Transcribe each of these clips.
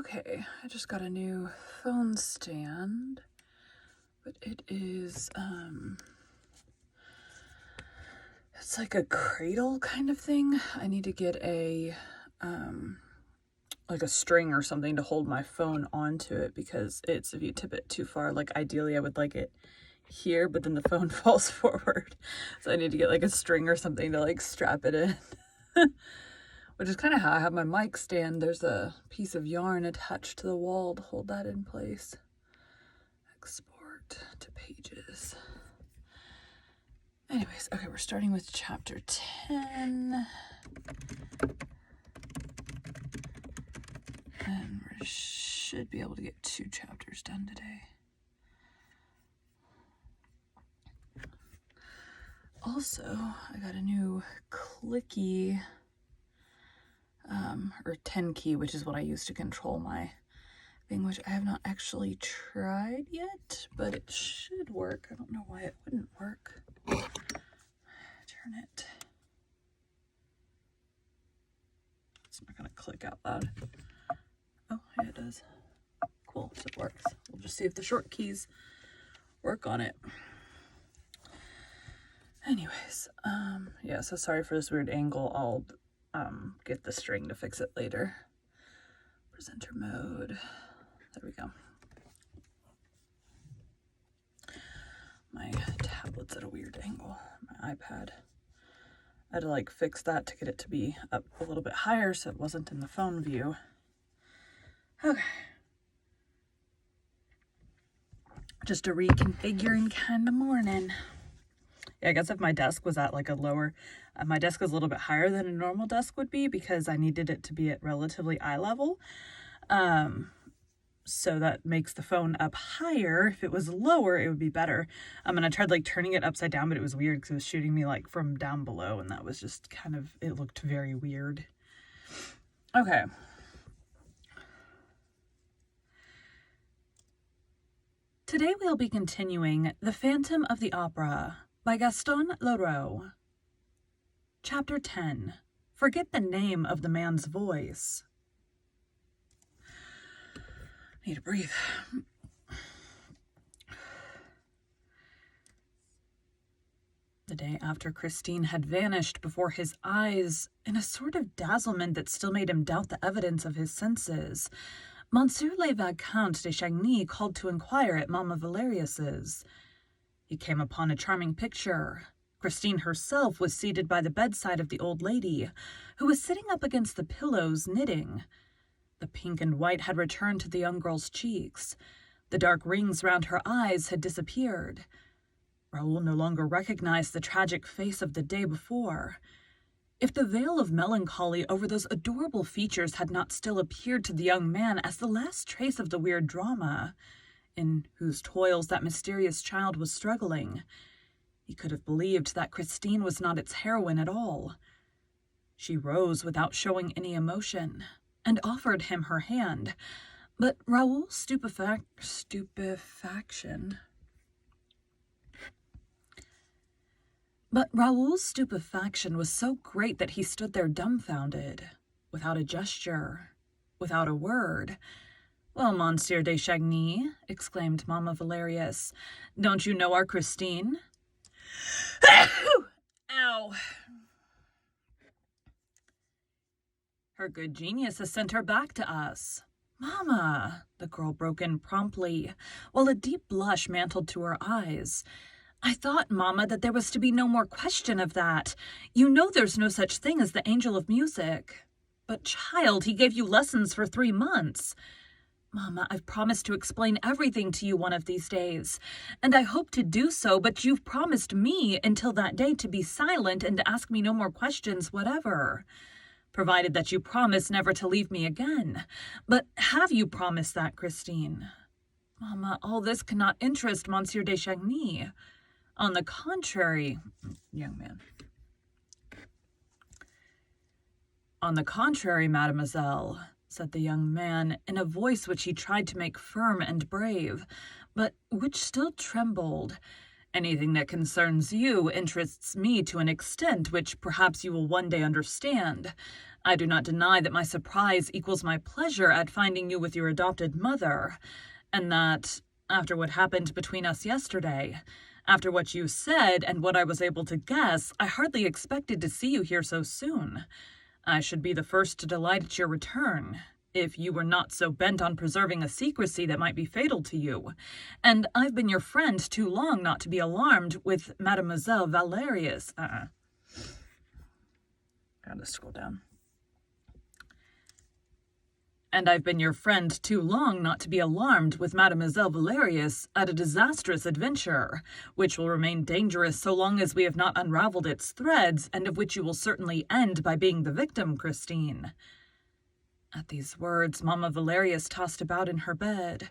Okay, I just got a new phone stand, but it is, it's like a cradle kind of thing. I need to get like a string or something to hold my phone onto it because if you tip it too far, like ideally I would like it here, but then the phone falls forward. So I need to get like a string or something to like strap it in. Which is kind of how I have my mic stand. There's a piece of yarn attached to the wall to hold that in place. Export to pages. Anyways, okay, we're starting with chapter 10. And we should be able to get 2 chapters done today. Also, I got a new clicky, or 10 key, which is what I use to control my thing, which I have not actually tried yet, but it should work. I don't know why it wouldn't work. Turn it. It's not gonna click out loud. Oh, yeah, it does. Cool, so it works. We'll just see if the short keys work on it. Anyways, yeah, so sorry for this weird angle. I'll get the string to fix it later. Presenter mode. There we go. My tablet's at a weird angle. My iPad. I had to like fix that to get it to be up a little bit higher so it wasn't in the phone view. Okay. Just a reconfiguring kind of morning. Yeah, I guess if my desk was at like a lower, my desk is a little bit higher than a normal desk would be because I needed it to be at relatively eye level. So that makes the phone up higher. If it was lower, it would be better. And I tried like turning it upside down, but it was weird because it was shooting me like from down below, and that was just kind of, it looked very weird. Okay. Today we'll be continuing The Phantom of the Opera by Gaston Leroux. Chapter 10. Forget the name of the man's voice. Need to breathe. The day after Christine had vanished before his eyes, in a sort of dazzlement that still made him doubt the evidence of his senses, Monsieur le Viscount de Chagny called to inquire at Mamma Valerius's. He came upon a charming picture. Christine herself was seated by the bedside of the old lady, who was sitting up against the pillows knitting. The pink and white had returned to the young girl's cheeks. The dark rings round her eyes had disappeared. Raoul no longer recognized the tragic face of the day before. If the veil of melancholy over those adorable features had not still appeared to the young man as the last trace of the weird drama, in whose toils that mysterious child was struggling, he could have believed that Christine was not its heroine at all. She rose without showing any emotion, and offered him her hand, but Raoul's stupefaction was so great that he stood there dumbfounded, without a gesture, without a word. "Well, Monsieur de Chagny," exclaimed Mamma Valerius, "don't you know our Christine?" Ow. "Her good genius has sent her back to us." "Mamma," the girl broke in promptly, while a deep blush mantled to her eyes. "I thought, Mamma, that there was to be no more question of that. You know there's no such thing as the angel of music." "But, child, he gave you lessons for 3 months." "Mamma, I've promised to explain everything to you one of these days, and I hope to do so, but you've promised me until that day to be silent and to ask me no more questions whatever. Provided that you promise never to leave me again. But have you promised that, Christine?" "Mamma, all this cannot interest Monsieur de Chagny." "On the contrary, young man." "On the contrary, mademoiselle," said the young man, in a voice which he tried to make firm and brave, but which still trembled. Anything that concerns you interests me to an extent which perhaps you will one day understand. I do not deny that my surprise equals my pleasure at finding you with your adopted mother, and that, after what happened between us yesterday, after what you said and what I was able to guess, I hardly expected to see you here so soon. I should be the first to delight at your return, if you were not so bent on preserving a secrecy that might be fatal to you. And I've been your friend too long not to be alarmed with Mademoiselle Valerius. Gotta scroll down. And I've been your friend too long not to be alarmed with Mademoiselle Valerius at a disastrous adventure, which will remain dangerous so long as we have not unraveled its threads, and of which you will certainly end by being the victim, Christine. At these words, Mamma Valerius tossed about in her bed.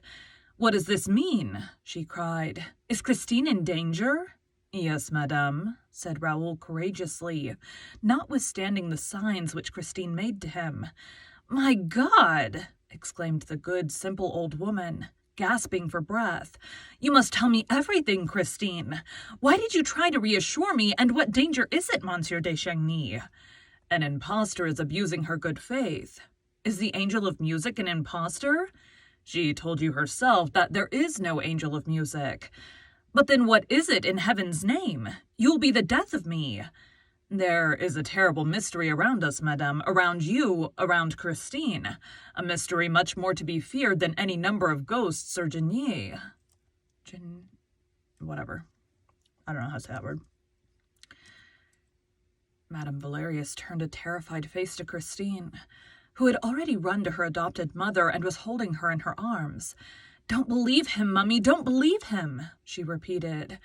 "What does this mean?" she cried. "Is Christine in danger?" "Yes, madame," said Raoul courageously, notwithstanding the signs which Christine made to him. "My God!" exclaimed the good, simple old woman, gasping for breath. "You must tell me everything, Christine. Why did you try to reassure me, and what danger is it, Monsieur de Chagny?" "An impostor is abusing her good faith." "Is the angel of music an impostor?" "She told you herself that there is no angel of music." "But then what is it, in heaven's name? You'll be the death of me." "There is a terrible mystery around us, madame, around you, around Christine. A mystery much more to be feared than any number of ghosts or genii." Whatever. I don't know how to say that word. Madame Valerius turned a terrified face to Christine, who had already run to her adopted mother and was holding her in her arms. "Don't believe him, Mummy, don't believe him," she repeated.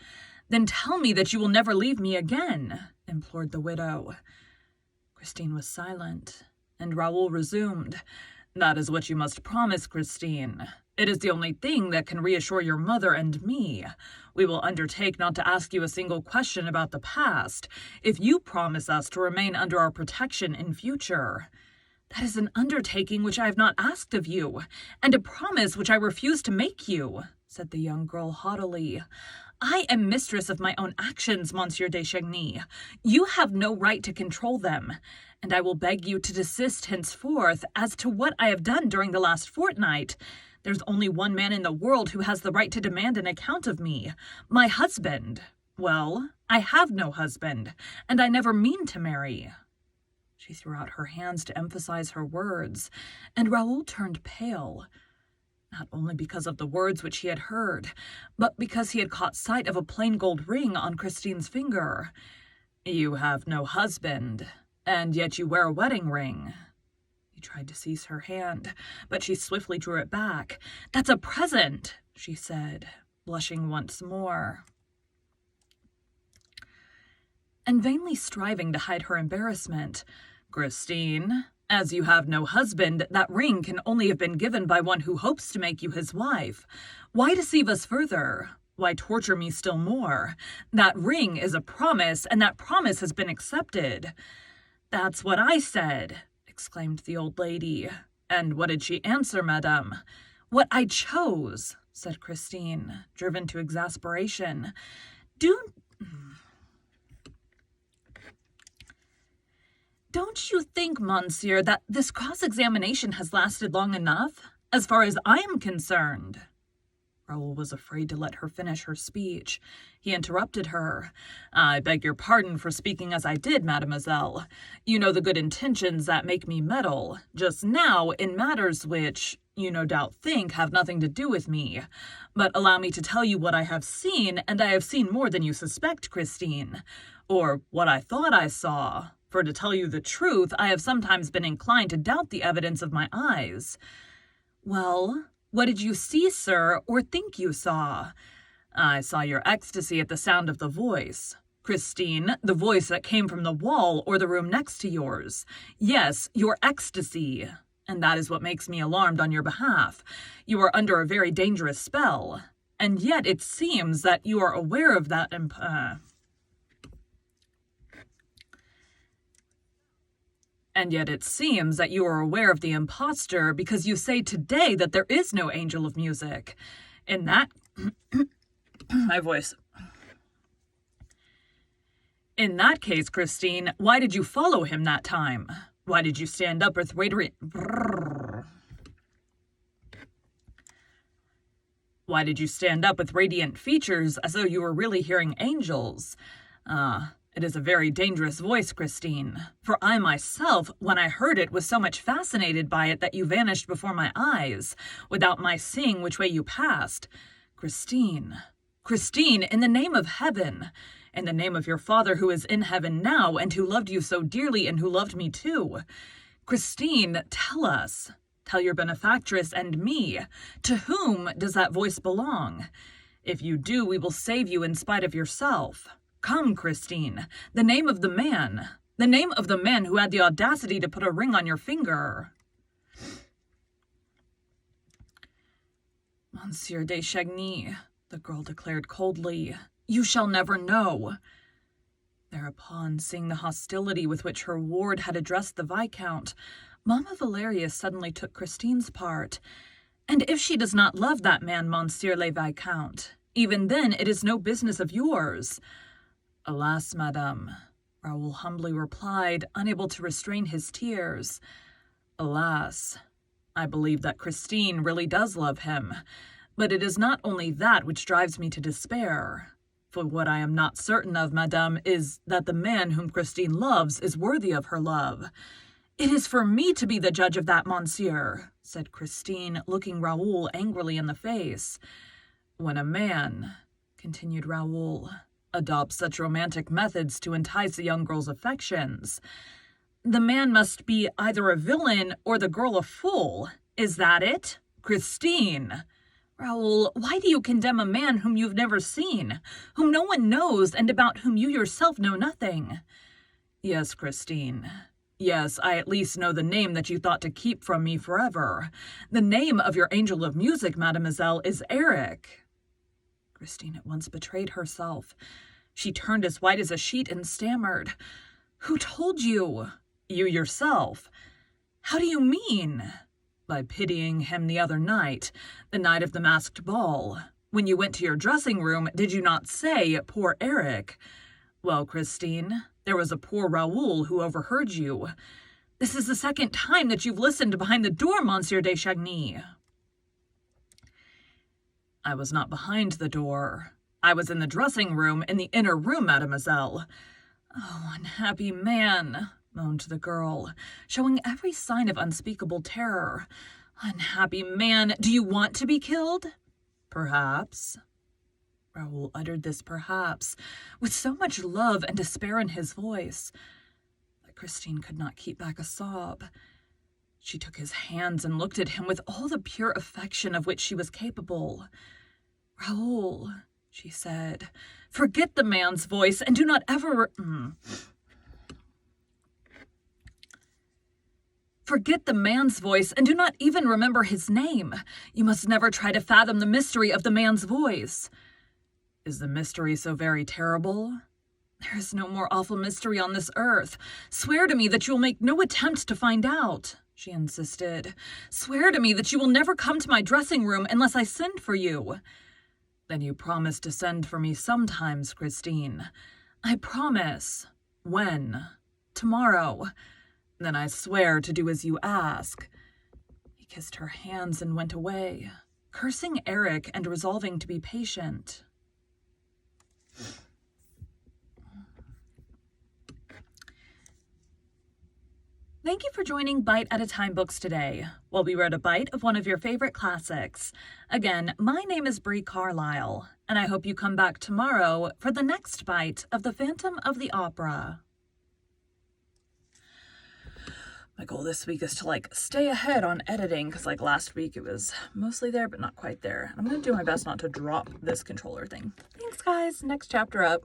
"Then tell me that you will never leave me again," implored the widow. Christine was silent, and Raoul resumed. "That is what you must promise, Christine. It is the only thing that can reassure your mother and me. We will undertake not to ask you a single question about the past, if you promise us to remain under our protection in future." "That is an undertaking which I have not asked of you, and a promise which I refuse to make you," said the young girl haughtily. "I am mistress of my own actions, Monsieur de Chagny. You have no right to control them, and I will beg you to desist henceforth as to what I have done during the last fortnight. There's only one man in the world who has the right to demand an account of me, my husband. Well, I have no husband, and I never mean to marry." She threw out her hands to emphasize her words, and Raoul turned pale, not only because of the words which he had heard, but because he had caught sight of a plain gold ring on Christine's finger. "You have no husband, and yet you wear a wedding ring." He tried to seize her hand, but she swiftly drew it back. "That's a present," she said, blushing once more, and vainly striving to hide her embarrassment. "Christine, as you have no husband, that ring can only have been given by one who hopes to make you his wife. Why deceive us further? Why torture me still more? That ring is a promise, and that promise has been accepted." "That's what I said," exclaimed the old lady. "And what did she answer, madame?" "What I chose," said Christine, driven to exasperation. Don't you think, monsieur, that this cross-examination has lasted long enough, as far as I am concerned?" Raoul was afraid to let her finish her speech. He interrupted her. "I beg your pardon for speaking as I did, mademoiselle. You know the good intentions that make me meddle, just now, in matters which, you no doubt think, have nothing to do with me. But allow me to tell you what I have seen, and I have seen more than you suspect, Christine. Or what I thought I saw. For to tell you the truth, I have sometimes been inclined to doubt the evidence of my eyes." "Well, what did you see, sir, or think you saw?" "I saw your ecstasy at the sound of the voice. Christine, the voice that came from the wall or the room next to yours. Yes, your ecstasy. And that is what makes me alarmed on your behalf. You are under a very dangerous spell. And yet it seems that you are aware of that And yet it seems that you are aware of the impostor because you say today that there is no angel of music. In that... my voice. In that case, Christine, why did you follow him that time? Why did you stand up with Why did you stand up with radiant features as though you were really hearing angels? It is a very dangerous voice, Christine. For I myself, when I heard it, was so much fascinated by it that you vanished before my eyes, without my seeing which way you passed. Christine, in the name of heaven, in the name of your Father who is in heaven now, and who loved you so dearly and who loved me too. Christine, tell us. Tell your benefactress and me, to whom does that voice belong? If you do, we will save you in spite of yourself. Come, Christine, the name of the man who had the audacity to put a ring on your finger. Monsieur de Chagny, the girl declared coldly, you shall never know. Thereupon, seeing the hostility with which her ward had addressed the Viscount, Mamma Valerius suddenly took Christine's part. And if she does not love that man, Monsieur le Viscount, even then it is no business of yours. Alas, madame, Raoul humbly replied, unable to restrain his tears. Alas, I believe that Christine really does love him, but it is not only that which drives me to despair. For what I am not certain of, madame, is that the man whom Christine loves is worthy of her love. It is for me to be the judge of that, monsieur, said Christine, looking Raoul angrily in the face. When a man, continued Raoul, adopts such romantic methods to entice a young girl's affections, the man must be either a villain or the girl a fool. Is that it? Christine! Raoul, why do you condemn a man whom you've never seen, whom no one knows, and about whom you yourself know nothing? Yes, Christine. Yes, I at least know the name that you thought to keep from me forever. The name of your angel of music, mademoiselle, is Eric. Christine at once betrayed herself. She turned as white as a sheet and stammered. Who told you? You yourself. How do you mean? By pitying him the other night, the night of the masked ball. When you went to your dressing room, did you not say, poor Eric? Well, Christine, there was a poor Raoul who overheard you. This is the second time that you've listened behind the door, Monsieur de Chagny. I was not behind the door. I was in the dressing room, in the inner room, mademoiselle. Oh, unhappy man, moaned the girl, showing every sign of unspeakable terror. Unhappy man, do you want to be killed? Perhaps. Raoul uttered this perhaps with so much love and despair in his voice that Christine could not keep back a sob. She took his hands and looked at him with all the pure affection of which she was capable. Raoul, she said, forget the man's voice and do not ever... Forget the man's voice and do not even remember his name. You must never try to fathom the mystery of the man's voice. Is the mystery so very terrible? There is no more awful mystery on this earth. Swear to me that you will make no attempt to find out, she insisted. Swear to me that you will never come to my dressing room unless I send for you. Then you promise to send for me sometimes, Christine. I promise. When? Tomorrow. Then I swear to do as you ask. He kissed her hands and went away, cursing Eric and resolving to be patient. Thank you for joining Bite at a Time Books today, while we read a bite of one of your favorite classics. Again, my name is Brie Carlisle, and I hope you come back tomorrow for the next bite of The Phantom of the Opera. My goal this week is to stay ahead on editing, because last week it was mostly there but not quite there. I'm going to do my best not to drop this controller thing. Thanks guys, next chapter up.